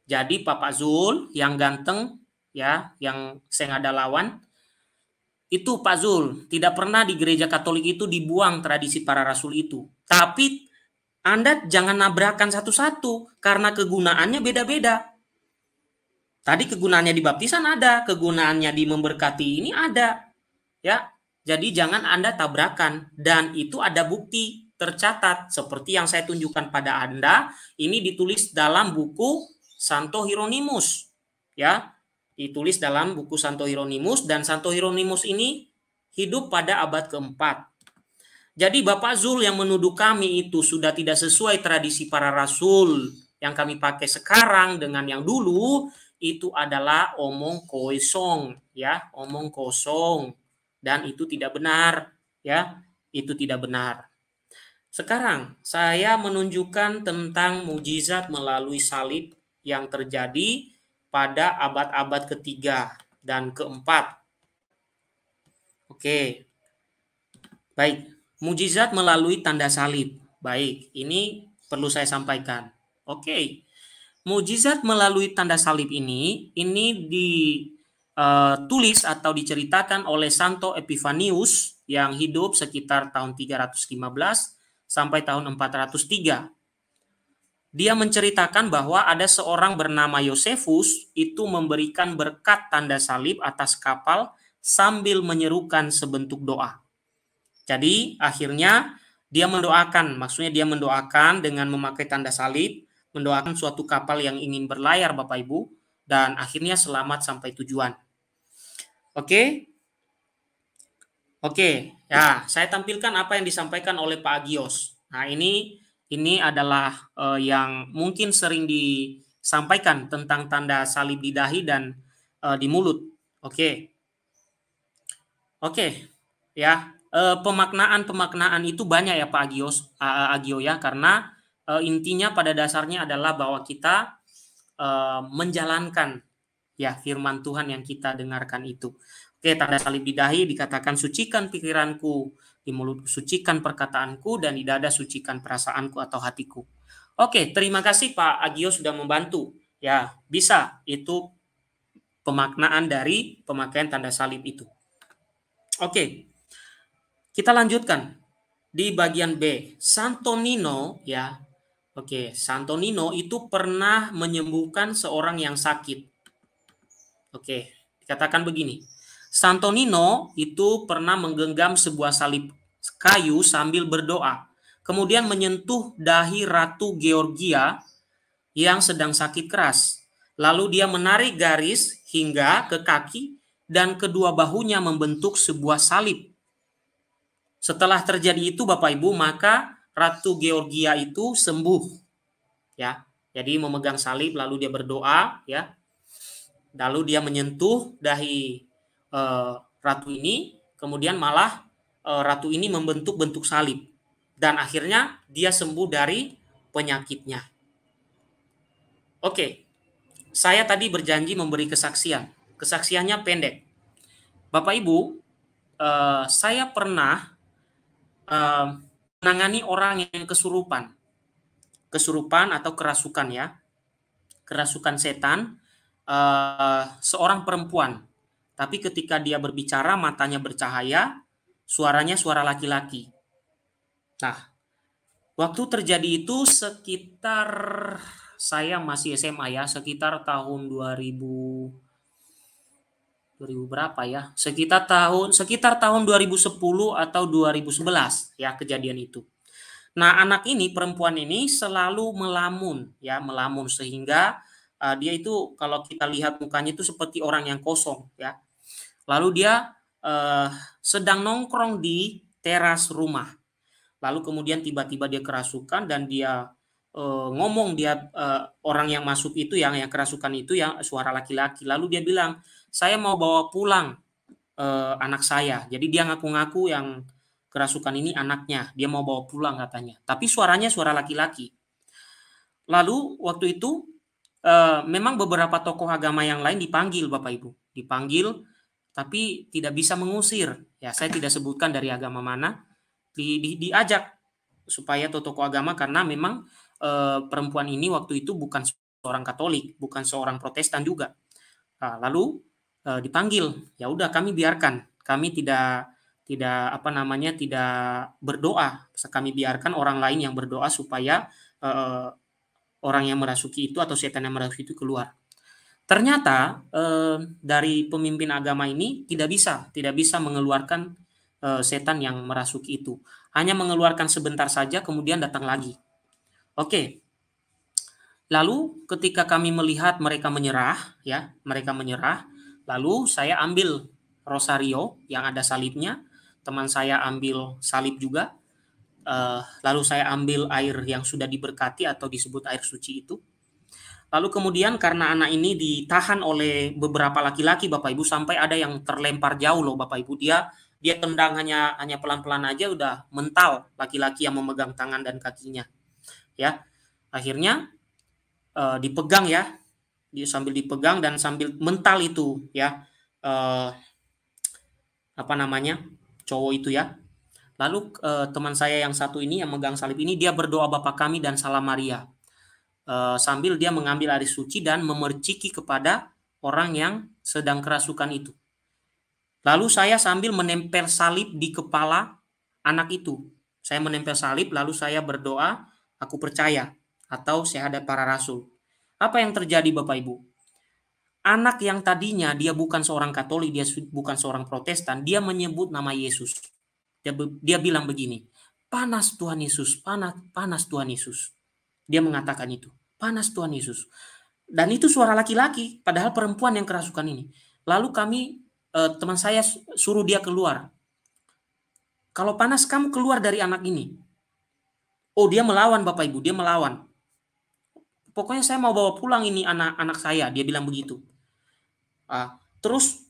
Jadi Pak Zul yang ganteng ya, yang saya ada lawan, itu Pak Zul tidak pernah di gereja Katolik itu dibuang tradisi para rasul itu. Tapi Anda jangan nabrakan satu-satu karena kegunaannya beda-beda. Tadi kegunaannya di baptisan ada, kegunaannya di memberkati ini ada. Ya. Jadi jangan Anda tabrakan, dan itu ada bukti tercatat seperti yang saya tunjukkan pada Anda. Ini ditulis dalam buku Santo Hieronymus. Ya. Ditulis dalam buku Santo Hieronymus, dan Santo Hieronymus ini hidup pada abad keempat. Jadi Bapak Zul yang menuduh kami itu sudah tidak sesuai tradisi para rasul yang kami pakai sekarang dengan yang dulu, itu adalah omong kosong, ya, omong kosong, dan itu tidak benar, ya, itu tidak benar. Sekarang saya menunjukkan tentang mujizat melalui salib yang terjadi pada abad-abad ketiga dan keempat. Oke, baik. Mujizat melalui tanda salib. Baik, ini perlu saya sampaikan. Oke. Mujizat melalui tanda salib ini ditulis atau diceritakan oleh Santo Epifanius yang hidup sekitar tahun 315 sampai tahun 403. Dia menceritakan bahwa ada seorang bernama Yosefus itu memberikan berkat tanda salib atas kapal sambil menyerukan sebentuk doa. Jadi akhirnya dia mendoakan, maksudnya dia mendoakan dengan memakai tanda salib, mendoakan suatu kapal yang ingin berlayar Bapak Ibu, dan akhirnya selamat sampai tujuan. Oke? Oke, ya saya tampilkan apa yang disampaikan oleh Pak Agios. Nah ini adalah yang mungkin sering disampaikan tentang tanda salib di dahi dan di mulut. Oke. Oke, ya. Pemaknaan itu banyak ya Pak Agio ya, karena intinya pada dasarnya adalah bahwa kita menjalankan ya firman Tuhan yang kita dengarkan itu. Oke, tanda salib di dahi dikatakan sucikan pikiranku, di mulut sucikan perkataanku, dan di dada sucikan perasaanku atau hatiku. Oke, terima kasih Pak Agio sudah membantu. Ya, bisa itu pemaknaan dari pemakaian tanda salib itu. Oke. Kita lanjutkan di bagian B. Santo Nino ya. Oke, Santo Nino itu pernah menyembuhkan seorang yang sakit. Oke, dikatakan begini. Santo Nino itu pernah menggenggam sebuah salib kayu sambil berdoa. Kemudian menyentuh dahi Ratu Georgia yang sedang sakit keras. Lalu dia menarik garis hingga ke kaki dan kedua bahunya membentuk sebuah salib. Setelah terjadi itu Bapak Ibu, maka Ratu Georgia itu sembuh. Ya. Jadi memegang salib lalu dia berdoa ya. Lalu dia menyentuh dahi ratu ini, kemudian malah ratu ini membentuk salib dan akhirnya dia sembuh dari penyakitnya. Oke. Saya tadi berjanji memberi kesaksian. Kesaksiannya pendek. Bapak Ibu, saya pernah menangani orang yang kesurupan atau kerasukan ya, kerasukan setan, seorang perempuan, tapi ketika dia berbicara matanya bercahaya, suaranya suara laki-laki. Nah, waktu terjadi itu sekitar saya masih SMA ya, sekitar tahun 2000 berapa ya? Sekitar tahun 2010 atau 2011 ya kejadian itu. Nah, anak ini, perempuan ini selalu melamun sehingga dia itu kalau kita lihat mukanya itu seperti orang yang kosong ya. Lalu dia sedang nongkrong di teras rumah. Lalu kemudian tiba-tiba dia kerasukan dan dia ngomong orang yang masuk itu yang kerasukan itu yang suara laki-laki. Lalu dia bilang, "Saya mau bawa pulang anak saya." Jadi dia ngaku-ngaku yang kerasukan ini anaknya, dia mau bawa pulang katanya. Tapi suaranya suara laki-laki. Lalu waktu itu memang beberapa tokoh agama yang lain dipanggil Bapak Ibu, dipanggil tapi tidak bisa mengusir. Ya, saya tidak sebutkan dari agama mana. Diajak supaya tokoh agama karena memang perempuan ini waktu itu bukan seorang Katolik, bukan seorang Protestan juga. Lalu dipanggil, ya udah kami biarkan, kami tidak berdoa, kami biarkan orang lain yang berdoa supaya orang yang merasuki itu atau setan yang merasuki itu keluar. Ternyata dari pemimpin agama ini tidak bisa mengeluarkan setan yang merasuki itu, hanya mengeluarkan sebentar saja kemudian datang lagi. Oke. Lalu ketika kami melihat mereka menyerah, lalu saya ambil rosario yang ada salibnya, teman saya ambil salib juga, lalu saya ambil air yang sudah diberkati atau disebut air suci itu. Lalu kemudian karena anak ini ditahan oleh beberapa laki-laki, Bapak Ibu, sampai ada yang terlempar jauh loh, Bapak Ibu. Dia tendang hanya pelan-pelan aja udah mental laki-laki yang memegang tangan dan kakinya. Ya. Akhirnya dipegang ya, dia sambil dipegang dan sambil mental itu ya, cowok itu ya. Lalu teman saya yang satu ini yang megang salib ini dia berdoa Bapa Kami dan Salam Maria sambil dia mengambil air suci dan memerciki kepada orang yang sedang kerasukan itu. Lalu saya sambil menempel salib di kepala anak itu. Saya menempel salib lalu saya berdoa, aku percaya, atau syahadat para rasul. Apa yang terjadi Bapak Ibu? Anak yang tadinya dia bukan seorang Katolik, dia bukan seorang Protestan, dia menyebut nama Yesus. Dia bilang begini, panas Tuhan Yesus, panas Tuhan Yesus. Dia mengatakan itu, panas Tuhan Yesus. Dan itu suara laki-laki, padahal perempuan yang kerasukan ini. Lalu teman saya suruh dia keluar. Kalau panas kamu keluar dari anak ini. Oh, dia melawan Bapak Ibu, dia melawan. Pokoknya saya mau bawa pulang ini anak saya, dia bilang begitu. Terus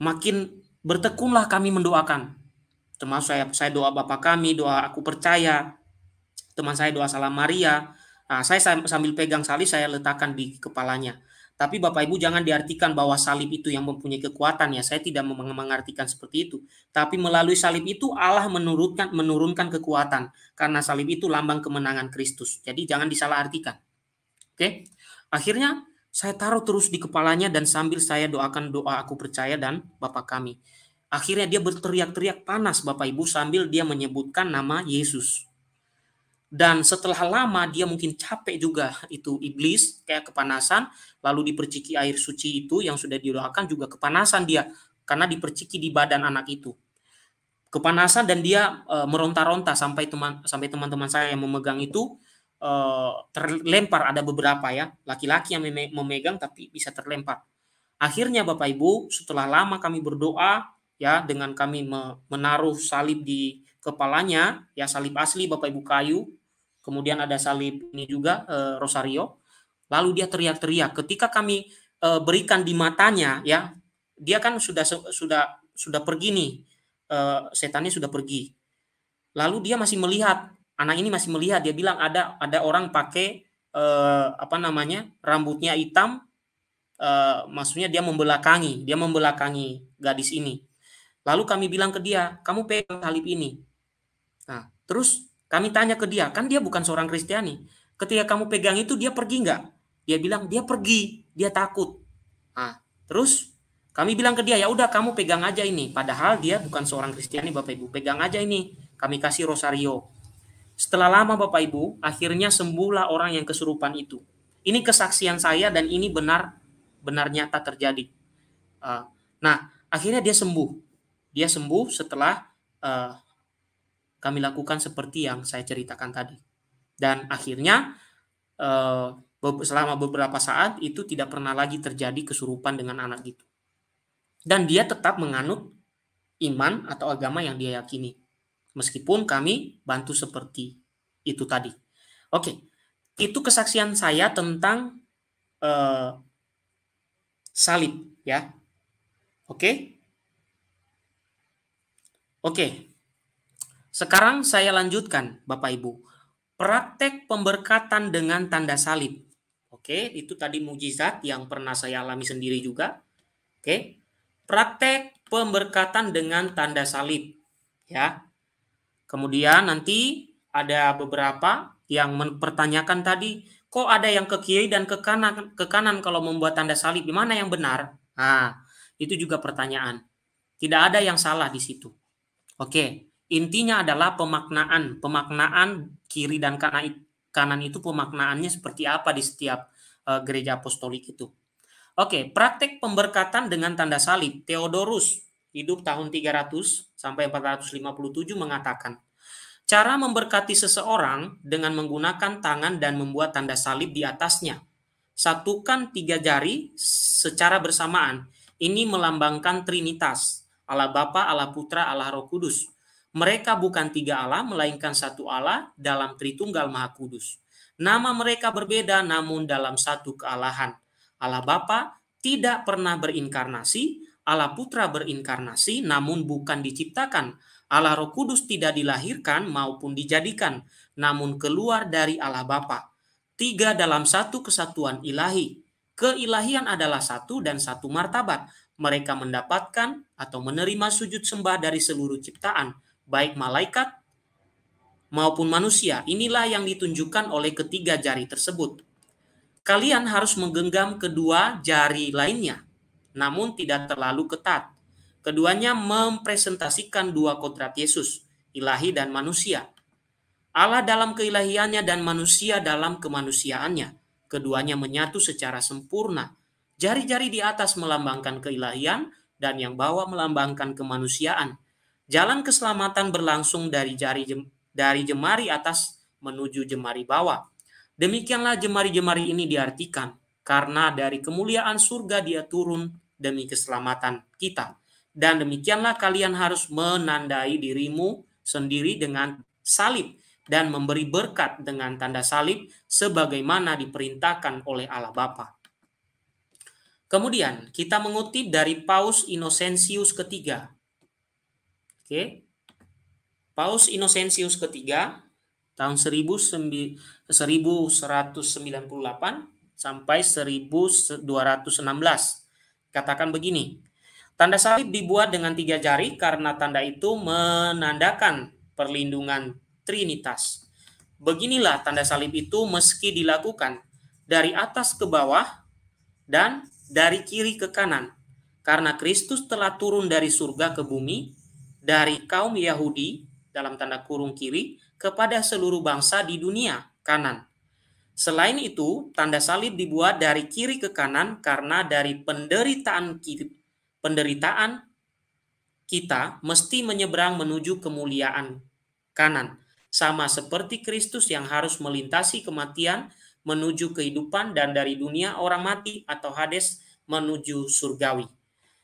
makin bertekunlah kami mendoakan. Termasuk saya doa Bapa Kami, doa aku percaya. Teman saya doa Salam Maria. Saya sambil pegang salib saya letakkan di kepalanya. Tapi Bapak Ibu jangan diartikan bahwa salib itu yang mempunyai kekuatan ya. Saya tidak mengartikan seperti itu. Tapi melalui salib itu Allah menurunkan kekuatan. Karena salib itu lambang kemenangan Kristus. Jadi jangan disalahartikan. Oke, akhirnya saya taruh terus di kepalanya dan sambil saya doakan doa aku percaya dan Bapa Kami. Akhirnya dia berteriak-teriak panas Bapak Ibu sambil dia menyebutkan nama Yesus. Dan setelah lama dia mungkin capek juga itu iblis kayak kepanasan, lalu diperciki air suci itu yang sudah didoakan juga kepanasan dia karena diperciki di badan anak itu. Kepanasan dan dia meronta-ronta sampai teman-teman saya yang memegang itu terlempar, ada beberapa ya laki-laki yang memegang tapi bisa terlempar. Akhirnya Bapak Ibu setelah lama kami berdoa ya dengan kami menaruh salib di kepalanya ya, salib asli Bapak Ibu kayu, kemudian ada salib ini juga rosario, lalu dia teriak-teriak ketika kami berikan di matanya ya, dia kan sudah pergi nih, setannya sudah pergi, lalu dia masih melihat. Anak ini masih melihat, dia bilang ada orang pakai rambutnya hitam, maksudnya dia membelakangi gadis ini. Lalu kami bilang ke dia, kamu pegang salib ini. Nah, terus kami tanya ke dia, kan dia bukan seorang Kristiani. Ketika kamu pegang itu dia pergi nggak? Dia bilang dia pergi, dia takut. Nah, terus kami bilang ke dia, ya udah kamu pegang aja ini. Padahal dia bukan seorang Kristiani Bapak Ibu, pegang aja ini. Kami kasih rosario. Setelah lama Bapak Ibu, akhirnya sembuhlah orang yang kesurupan itu. Ini kesaksian saya dan ini benar nyata terjadi. Nah, akhirnya dia sembuh. Dia sembuh setelah kami lakukan seperti yang saya ceritakan tadi. Dan akhirnya selama beberapa saat itu tidak pernah lagi terjadi kesurupan dengan anak itu. Dan dia tetap menganut iman atau agama yang dia yakini. Meskipun kami bantu seperti itu tadi. Oke, itu kesaksian saya tentang salib ya. Oke. Sekarang saya lanjutkan Bapak Ibu. Praktek pemberkatan dengan tanda salib. Oke, itu tadi mukjizat yang pernah saya alami sendiri juga. Oke. Praktek pemberkatan dengan tanda salib ya. Kemudian nanti ada beberapa yang mempertanyakan tadi, kok kok ada yang ke kiri dan ke kanan kalau membuat tanda salib? Di mana yang benar? Nah, itu juga pertanyaan. Tidak ada yang salah di situ. Oke, intinya adalah pemaknaan kiri dan kanan itu pemaknaannya seperti apa di setiap gereja apostolik itu. Oke, praktek pemberkatan dengan tanda salib. Theodorus, hidup tahun 300 sampai 457, mengatakan, cara memberkati seseorang dengan menggunakan tangan dan membuat tanda salib di atasnya. Satukan 3 jari secara bersamaan. Ini melambangkan Trinitas, Allah Bapa, Allah Putra, Allah Roh Kudus. Mereka bukan 3 Allah, melainkan 1 Allah dalam Tritunggal Maha Kudus. Nama mereka berbeda, namun dalam satu kealahan. Allah Bapa tidak pernah berinkarnasi, Allah Putra berinkarnasi, namun bukan diciptakan. Allah Roh Kudus tidak dilahirkan maupun dijadikan, namun keluar dari Allah Bapa. 3 dalam satu kesatuan ilahi. Keilahian adalah satu dan satu martabat. Mereka mendapatkan atau menerima sujud sembah dari seluruh ciptaan, baik malaikat maupun manusia. Inilah yang ditunjukkan oleh ketiga jari tersebut. Kalian harus menggenggam kedua jari lainnya, namun tidak terlalu ketat. Keduanya mempresentasikan 2 kodrat Yesus, ilahi dan manusia. Allah dalam keilahiannya dan manusia dalam kemanusiaannya. Keduanya menyatu secara sempurna. Jari-jari di atas melambangkan keilahian dan yang bawah melambangkan kemanusiaan. Jalan keselamatan berlangsung dari jemari atas menuju jemari bawah. Demikianlah jemari-jemari ini diartikan, karena dari kemuliaan surga dia turun demi keselamatan kita. Dan demikianlah kalian harus menandai dirimu sendiri dengan salib dan memberi berkat dengan tanda salib sebagaimana diperintahkan oleh Allah Bapa. Kemudian kita mengutip dari Paus Innocentius ketiga. Oke. Paus Innocentius ketiga tahun 1198 sampai 1216. Katakan begini, tanda salib dibuat dengan 3 jari karena tanda itu menandakan perlindungan Trinitas. Beginilah tanda salib itu meski dilakukan dari atas ke bawah dan dari kiri ke kanan. Karena Kristus telah turun dari surga ke bumi, dari kaum Yahudi, dalam tanda kurung kiri, kepada seluruh bangsa di dunia, kanan. Selain itu, tanda salib dibuat dari kiri ke kanan karena dari penderitaan kita mesti menyeberang menuju kemuliaan kanan. Sama seperti Kristus yang harus melintasi kematian menuju kehidupan dan dari dunia orang mati atau Hades menuju surgawi.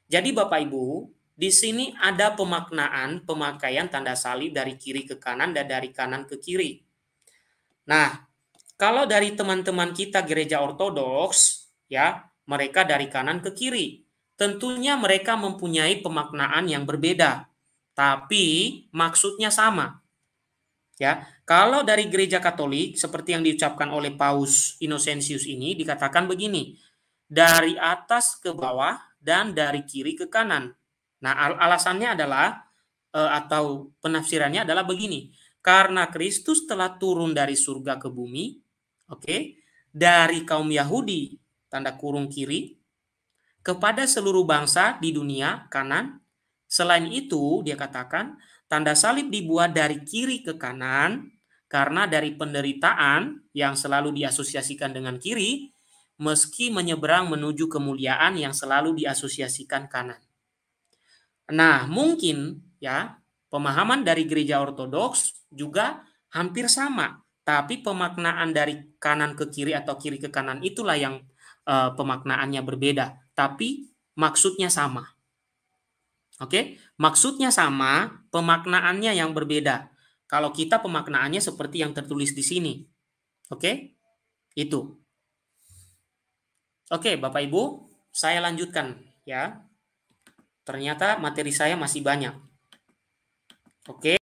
Jadi Bapak Ibu, di sini ada pemakaian tanda salib dari kiri ke kanan dan dari kanan ke kiri. Nah, kalau dari teman-teman kita gereja ortodoks, ya, mereka dari kanan ke kiri. Tentunya mereka mempunyai pemaknaan yang berbeda, tapi maksudnya sama. Ya, kalau dari gereja Katolik seperti yang diucapkan oleh Paus Innocentius ini dikatakan begini, dari atas ke bawah dan dari kiri ke kanan. Nah, alasannya adalah atau penafsirannya adalah begini. Karena Kristus telah turun dari surga ke bumi, dari kaum Yahudi, tanda kurung kiri, kepada seluruh bangsa di dunia, kanan. Selain itu, dia katakan, tanda salib dibuat dari kiri ke kanan, karena dari penderitaan yang selalu diasosiasikan dengan kiri, meski menyeberang menuju kemuliaan yang selalu diasosiasikan kanan. Nah, mungkin ya pemahaman dari gereja ortodoks juga hampir sama, tapi pemaknaan dari kanan ke kiri atau kiri ke kanan itulah yang pemaknaannya berbeda, tapi maksudnya sama. Maksudnya sama, pemaknaannya yang berbeda. Kalau kita pemaknaannya seperti yang tertulis di sini. Itu. Bapak Ibu, saya lanjutkan ya. Ternyata materi saya masih banyak. Oke.